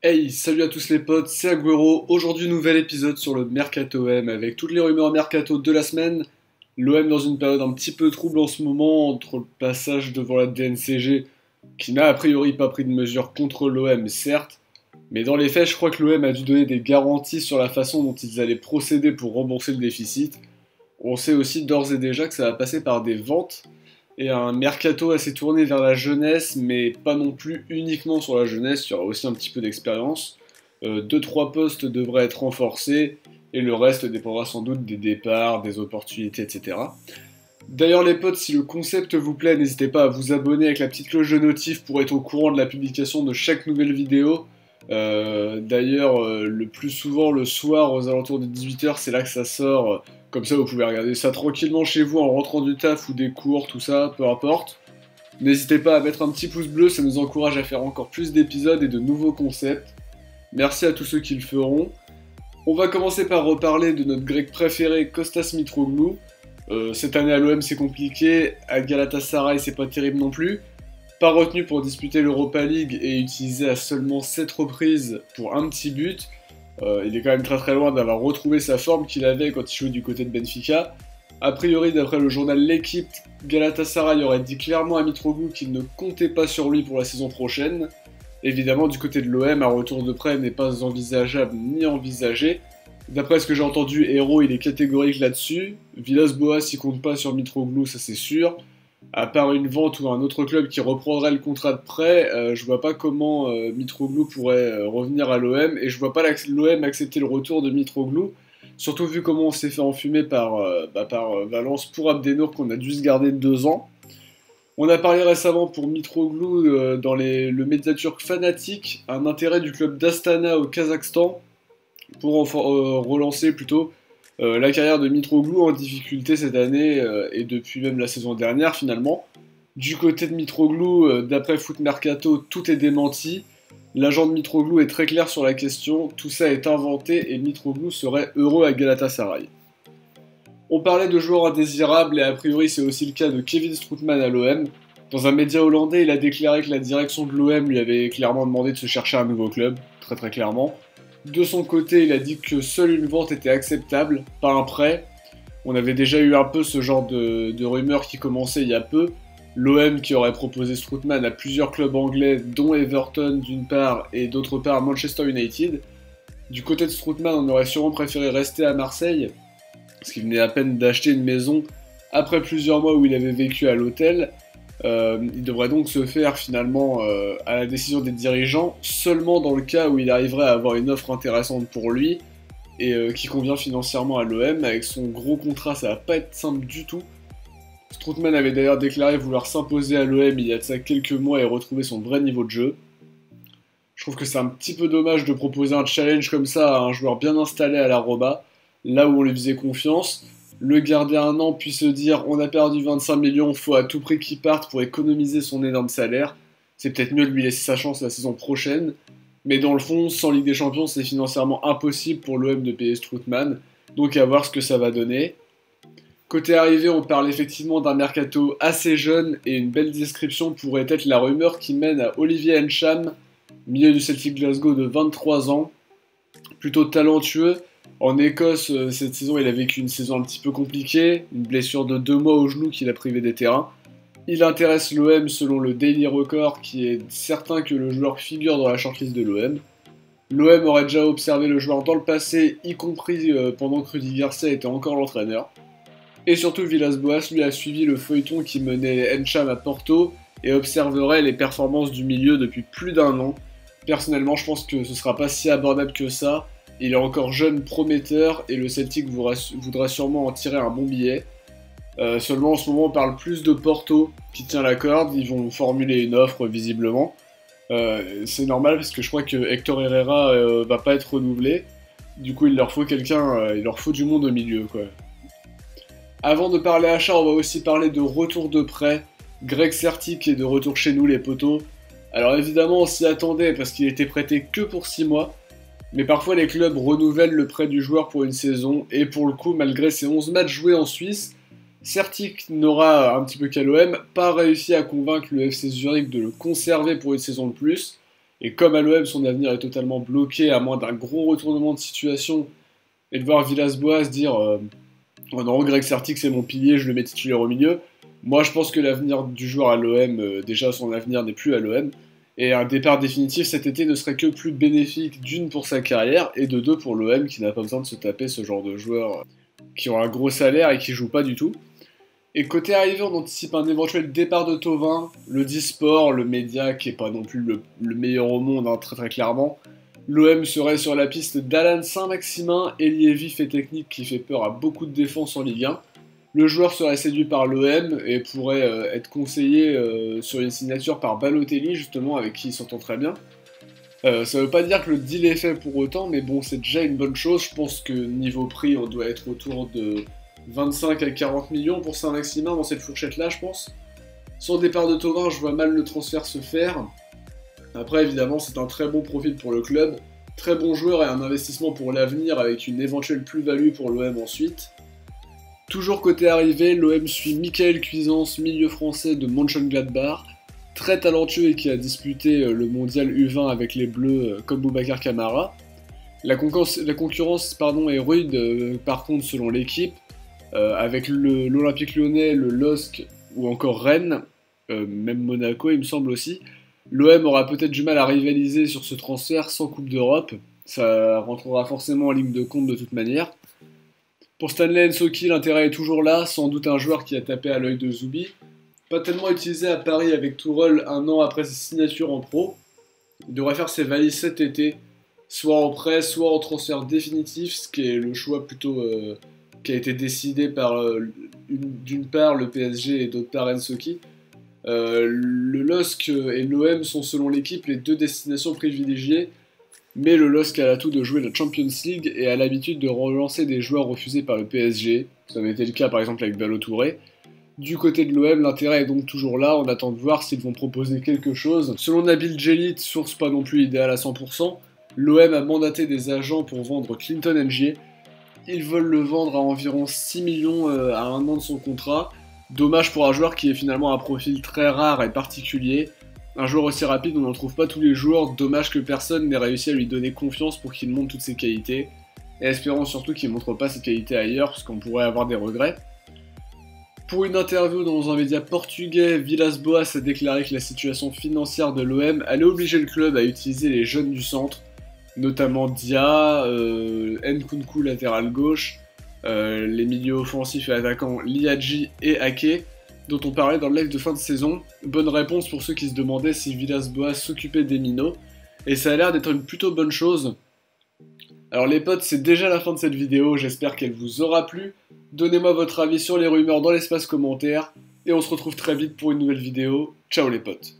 Hey, salut à tous les potes, c'est Agüero. Aujourd'hui, nouvel épisode sur le Mercato M avec toutes les rumeurs Mercato de la semaine. L'OM dans une période un petit peu trouble en ce moment entre le passage devant la DNCG, qui n'a a priori pas pris de mesures contre l'OM, certes, mais dans les faits, je crois que l'OM a dû donner des garanties sur la façon dont ils allaient procéder pour rembourser le déficit. On sait aussi d'ores et déjà que ça va passer par des ventes et un mercato assez tourné vers la jeunesse, mais pas non plus uniquement sur la jeunesse, il y aura aussi un petit peu d'expérience. 2-3 postes devraient être renforcés, et le reste dépendra sans doute des départs, des opportunités, etc. D'ailleurs les potes, si le concept vous plaît, n'hésitez pas à vous abonner avec la petite cloche de notif pour être au courant de la publication de chaque nouvelle vidéo. D'ailleurs, le plus souvent le soir aux alentours de 18h, c'est là que ça sort. Comme ça, vous pouvez regarder ça tranquillement chez vous en rentrant du taf ou des cours, tout ça, peu importe. N'hésitez pas à mettre un petit pouce bleu, ça nous encourage à faire encore plus d'épisodes et de nouveaux concepts. Merci à tous ceux qui le feront. On va commencer par reparler de notre grec préféré, Kostas Mitroglou. Cette année à l'OM c'est compliqué, à Galatasaray c'est pas terrible non plus. Pas retenu pour disputer l'Europa League et utilisé à seulement 7 reprises pour un petit but. Il est quand même très très loin d'avoir retrouvé sa forme qu'il avait quand il jouait du côté de Benfica. A priori, d'après le journal L'Équipe, Galatasaray aurait dit clairement à Mitroglou qu'il ne comptait pas sur lui pour la saison prochaine. Évidemment, du côté de l'OM, un retour de prêt n'est pas envisageable ni envisagé. D'après ce que j'ai entendu, Hérault il est catégorique là-dessus. Villas-Boas il compte pas sur Mitroglou, ça c'est sûr. À part une vente ou un autre club qui reprendrait le contrat de prêt, je vois pas comment Mitroglou pourrait revenir à l'OM, et je vois pas l'OM accepter le retour de Mitroglou, surtout vu comment on s'est fait enfumer par Valence pour Abdenour qu'on a dû se garder 2 ans. On a parlé récemment pour Mitroglou dans le média turc Fanatique, un intérêt du club d'Astana au Kazakhstan pour relancer plutôt la carrière de Mitroglou en difficulté cette année et depuis même la saison dernière finalement. Du côté de Mitroglou, d'après Foot Mercato, tout est démenti. L'agent de Mitroglou est très clair sur la question, tout ça est inventé et Mitroglou serait heureux à Galatasaray. On parlait de joueurs indésirables et a priori c'est aussi le cas de Kevin Strootman à l'OM. Dans un média hollandais, il a déclaré que la direction de l'OM lui avait clairement demandé de se chercher un nouveau club, très très clairement. De son côté, il a dit que seule une vente était acceptable, pas un prêt. On avait déjà eu un peu ce genre de rumeurs qui commençaient il y a peu. L'OM qui aurait proposé Strootman à plusieurs clubs anglais, dont Everton d'une part et d'autre part Manchester United. Du côté de Strootman, on aurait sûrement préféré rester à Marseille, parce qu'il venait à peine d'acheter une maison après plusieurs mois où il avait vécu à l'hôtel. Il devrait donc se faire finalement à la décision des dirigeants seulement dans le cas où il arriverait à avoir une offre intéressante pour lui et qui convient financièrement à l'OM. Avec son gros contrat, ça va pas être simple du tout. Strootman avait d'ailleurs déclaré vouloir s'imposer à l'OM il y a de ça quelques mois et retrouver son vrai niveau de jeu. Je trouve que c'est un petit peu dommage de proposer un challenge comme ça à un joueur bien installé à la Roma, là où on lui faisait confiance. Le garder un an puis se dire on a perdu 25 millions, faut à tout prix qu'il parte pour économiser son énorme salaire. C'est peut-être mieux de lui laisser sa chance la saison prochaine. Mais dans le fond, sans Ligue des Champions, c'est financièrement impossible pour l'OM de payer Strootman. Donc à voir ce que ça va donner. Côté arrivée, on parle effectivement d'un mercato assez jeune et une belle description pourrait être la rumeur qui mène à Olivier Ncham, milieu du Celtic Glasgow de 23 ans, plutôt talentueux. En Écosse, cette saison, il a vécu une saison un petit peu compliquée, une blessure de 2 mois au genou qui l'a privé des terrains. Il intéresse l'OM selon le Daily Record, qui est certain que le joueur figure dans la shortlist de l'OM. L'OM aurait déjà observé le joueur dans le passé, y compris pendant que Rudy Garcia était encore l'entraîneur. Et surtout, Villas-Boas lui a suivi le feuilleton qui menait Ncham à Porto et observerait les performances du milieu depuis plus d'1 an. Personnellement, je pense que ce sera pas si abordable que ça. Il est encore jeune, prometteur, et le Celtic voudra sûrement en tirer un bon billet. Seulement, en ce moment, on parle plus de Porto qui tient la corde. Ils vont formuler une offre, visiblement. C'est normal, parce que je crois que Hector Herrera va pas être renouvelé. Du coup, il leur faut quelqu'un, il leur faut du monde au milieu, quoi. Avant de parler achat, on va aussi parler de retour de prêt. Greg Sertic est de retour chez nous, les potos. Alors évidemment, on s'y attendait, parce qu'il était prêté que pour 6 mois. Mais parfois les clubs renouvellent le prêt du joueur pour une saison, et pour le coup, malgré ses 11 matchs joués en Suisse, Sertic n'aura, un petit peu qu'à l'OM, pas réussi à convaincre le FC Zurich de le conserver pour une saison de plus. Et comme à l'OM, son avenir est totalement bloqué, à moins d'un gros retournement de situation, et de voir Villas-Boas dire oh non, Greg Sertic c'est mon pilier, je le mets titulaire au milieu. Moi je pense que l'avenir du joueur à l'OM, déjà son avenir n'est plus à l'OM, et un départ définitif cet été ne serait que plus bénéfique d'une pour sa carrière, et de deux pour l'OM qui n'a pas besoin de se taper ce genre de joueurs qui ont un gros salaire et qui jouent pas du tout. Et côté arrivée, on anticipe un éventuel départ de Thauvin, le Disport, le média qui est pas non plus le meilleur au monde, hein, très très clairement. L'OM serait sur la piste d'Alan Saint-Maximin, ailier vif et technique qui fait peur à beaucoup de défense en Ligue 1. Le joueur serait séduit par l'OM et pourrait être conseillé sur une signature par Balotelli, justement, avec qui il s'entend très bien. Ça veut pas dire que le deal est fait pour autant, mais bon, c'est déjà une bonne chose. Je pense que niveau prix, on doit être autour de 25 à 40 millions pour Saint-Maximin dans cette fourchette-là, je pense. Sans départ de Thauvin, je vois mal le transfert se faire. Après, évidemment, c'est un très bon profil pour le club, très bon joueur et un investissement pour l'avenir avec une éventuelle plus-value pour l'OM ensuite. Toujours côté arrivée, l'OM suit Michael Cuisance, milieu français de Mönchengladbach, très talentueux et qui a disputé le mondial U20 avec les Bleus comme Boubacar Kamara. La concurrence est rude par contre selon l'équipe, avec l'Olympique Lyonnais, le LOSC ou encore Rennes, même Monaco il me semble aussi. L'OM aura peut-être du mal à rivaliser sur ce transfert sans Coupe d'Europe, ça rentrera forcément en ligne de compte de toute manière. Pour Stanley Nsoki, l'intérêt est toujours là, sans doute un joueur qui a tapé à l'œil de Zoubi. Pas tellement utilisé à Paris avec Tourelle un an après sa signature en pro. Il devrait faire ses valises cet été, soit en prêt, soit en transfert définitif, ce qui est le choix plutôt qui a été décidé par d'une part le PSG et d'autre part Nsoki. Le LOSC et l'OM sont selon l'équipe les deux destinations privilégiées, mais le LOSC a l'atout de jouer la Champions League et a l'habitude de relancer des joueurs refusés par le PSG. Ça avait été le cas par exemple avec Ballo-Touré. Du côté de l'OM, l'intérêt est donc toujours là, on attend de voir s'ils vont proposer quelque chose. Selon Nabil Djellit, source pas non plus idéale à 100%, l'OM a mandaté des agents pour vendre Clinton N'Jie. Ils veulent le vendre à environ 6 millions à un an de son contrat. Dommage pour un joueur qui est finalement un profil très rare et particulier. Un joueur aussi rapide, on n'en trouve pas tous les jours. Dommage que personne n'ait réussi à lui donner confiance pour qu'il montre toutes ses qualités. Et espérons surtout qu'il ne montre pas ses qualités ailleurs, parce qu'on pourrait avoir des regrets. Pour une interview dans un média portugais, Villas-Boas a déclaré que la situation financière de l'OM allait obliger le club à utiliser les jeunes du centre, notamment Dia, Nkunku latéral gauche, les milieux offensifs et attaquants Liadji et Ake, dont on parlait dans le live de fin de saison. Bonne réponse pour ceux qui se demandaient si Villas-Boas s'occupait des minots, et ça a l'air d'être une plutôt bonne chose. Alors les potes, c'est déjà la fin de cette vidéo, j'espère qu'elle vous aura plu. Donnez-moi votre avis sur les rumeurs dans l'espace commentaire, et on se retrouve très vite pour une nouvelle vidéo. Ciao les potes.